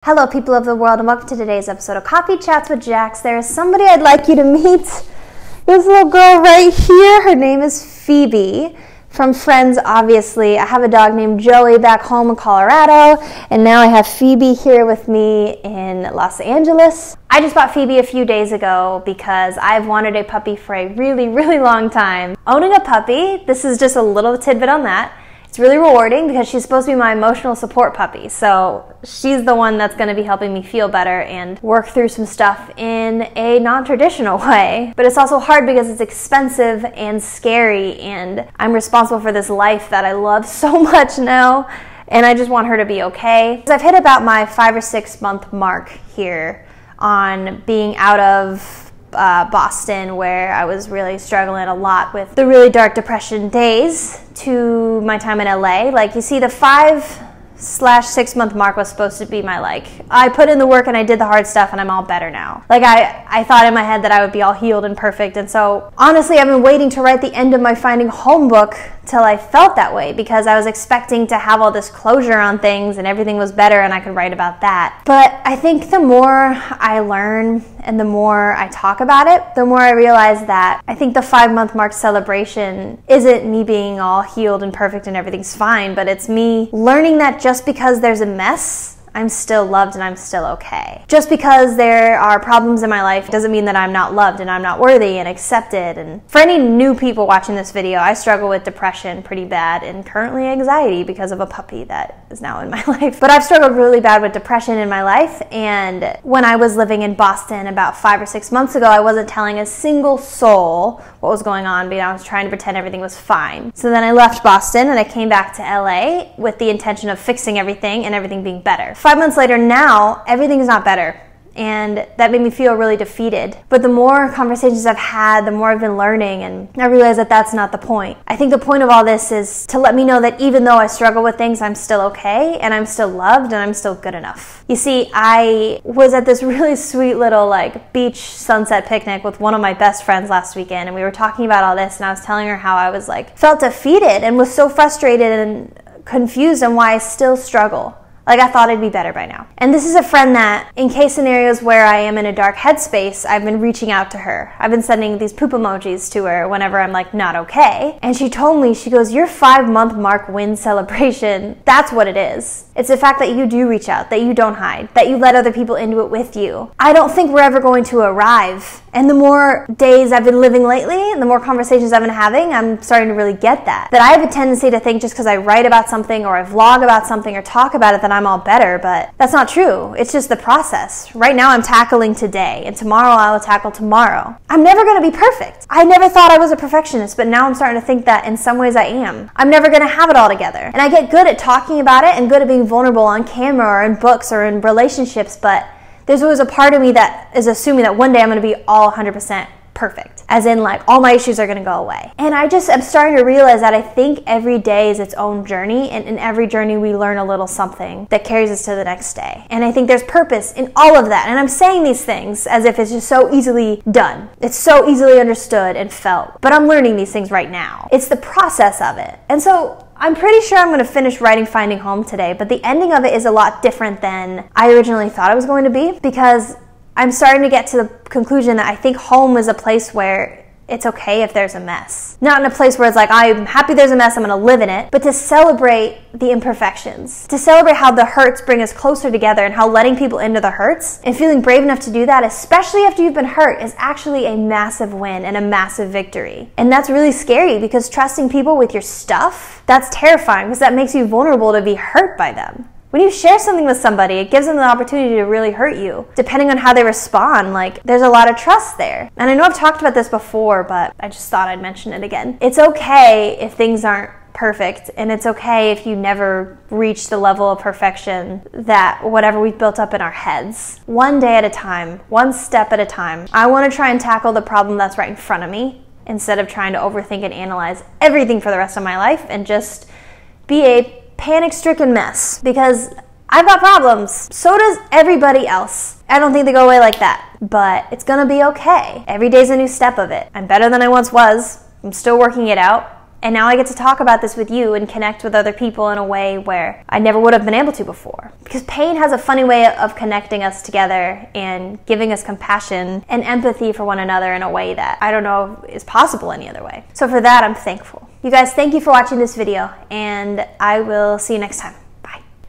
Hello people of the world and welcome to today's episode of Coffee Chats with Jax. There is somebody I'd like you to meet. This little girl right here, her name is Phoebe. From Friends, obviously. I have a dog named Joey back home in Colorado, and now I have Phoebe here with me in Los Angeles. I just bought Phoebe a few days ago because I've wanted a puppy for a really long time. Owning a puppy, this is just a little tidbit on that. It's really rewarding because she's supposed to be my emotional support puppy. So she's the one that's going to be helping me feel better and work through some stuff in a non-traditional way. But it's also hard because it's expensive and scary, and I'm responsible for this life that I love so much now, and I just want her to be okay. I've hit about my 5 or 6 month mark here on being out of Boston, where I was really struggling a lot with the really dark depression days, to my time in LA. Like, you see, the 5/6 month mark was supposed to be my, I put in the work and I did the hard stuff and I'm all better now. Like, I thought in my head that I would be all healed and perfect, and so honestly I've been waiting to write the end of my Finding Home book till I felt that way, because I was expecting to have all this closure on things and everything was better and I could write about that. But I think the more I learn and the more I talk about it, the more I realize that I think the 5 month mark celebration isn't me being all healed and perfect and everything's fine, but it's me learning that just because there's a mess, I'm still loved and I'm still okay. Just because there are problems in my life doesn't mean that I'm not loved and I'm not worthy and accepted. And for any new people watching this video, I struggle with depression pretty bad and currently anxiety because of a puppy that is now in my life. But I've struggled really bad with depression in my life, and when I was living in Boston about 5 or 6 months ago, I wasn't telling a single soul what was going on because I was trying to pretend everything was fine. So then I left Boston and I came back to LA with the intention of fixing everything and everything being better. 5 months later now, everything is not better, and that made me feel really defeated. But the more conversations I've had, the more I've been learning, and I realize that that's not the point. I think the point of all this is to let me know that even though I struggle with things, I'm still okay, and I'm still loved, and I'm still good enough. You see, I was at this really sweet little beach sunset picnic with one of my best friends last weekend, and we were talking about all this, and I was telling her how I was felt defeated and was so frustrated and confused on why I still struggle. I thought I'd be better by now. And this is a friend that, in case scenarios where I am in a dark headspace, I've been reaching out to her. I've been sending these poop emojis to her whenever I'm not okay. And she told me, she goes, your 5 month mark win celebration, that's what it is. It's the fact that you do reach out, that you don't hide, that you let other people into it with you. I don't think we're ever going to arrive. And the more days I've been living lately and the more conversations I've been having, I'm starting to really get that. That I have a tendency to think just because I write about something or I vlog about something or talk about it that I'm all better, but that's not true. It's just the process. Right now I'm tackling today, and tomorrow I will tackle tomorrow. I'm never going to be perfect. I never thought I was a perfectionist, but now I'm starting to think that in some ways I am. I'm never going to have it all together. And I get good at talking about it and good at being vulnerable on camera or in books or in relationships, but there's always a part of me that is assuming that one day I'm going to be all 100% perfect. As in, all my issues are going to go away. And I just am starting to realize that I think every day is its own journey, and in every journey we learn a little something that carries us to the next day. And I think there's purpose in all of that. And I'm saying these things as if it's just so easily done. It's so easily understood and felt. But I'm learning these things right now. It's the process of it. And so I'm pretty sure I'm going to finish writing Finding Home today, but the ending of it is a lot different than I originally thought it was going to be, because I'm starting to get to the conclusion that I think home is a place where it's okay if there's a mess. Not in a place where it's I'm happy there's a mess, I'm gonna live in it, but to celebrate the imperfections, to celebrate how the hurts bring us closer together and how letting people into the hurts and feeling brave enough to do that, especially after you've been hurt, is actually a massive win and a massive victory. And that's really scary, because trusting people with your stuff, that's terrifying, because that makes you vulnerable to be hurt by them. When you share something with somebody, it gives them the opportunity to really hurt you. Depending on how they respond, there's a lot of trust there. And I know I've talked about this before, but I just thought I'd mention it again. It's okay if things aren't perfect, and it's okay if you never reach the level of perfection that whatever we've built up in our heads. One day at a time, one step at a time. I want to try and tackle the problem that's right in front of me, instead of trying to overthink and analyze everything for the rest of my life and just be a panic-stricken mess, because I've got problems. So does everybody else. I don't think they go away like that, but it's gonna be okay. Every day's a new step of it. I'm better than I once was. I'm still working it out. And now I get to talk about this with you and connect with other people in a way where I never would have been able to before. Because pain has a funny way of connecting us together and giving us compassion and empathy for one another in a way that I don't know is possible any other way. So for that, I'm thankful. You guys, thank you for watching this video, and I will see you next time.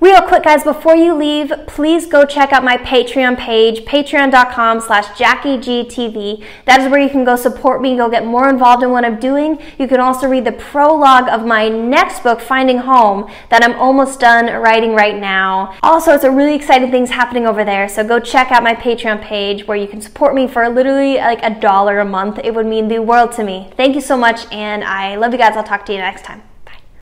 Real quick, guys, before you leave, please go check out my Patreon page, patreon.com/JackieGTV. That is where you can go support me, go get more involved in what I'm doing. You can also read the prologue of my next book, Finding Home, that I'm almost done writing right now. All sorts of really exciting things happening over there, so go check out my Patreon page where you can support me for literally like $1 a month. It would mean the world to me. Thank you so much, and I love you guys. I'll talk to you next time.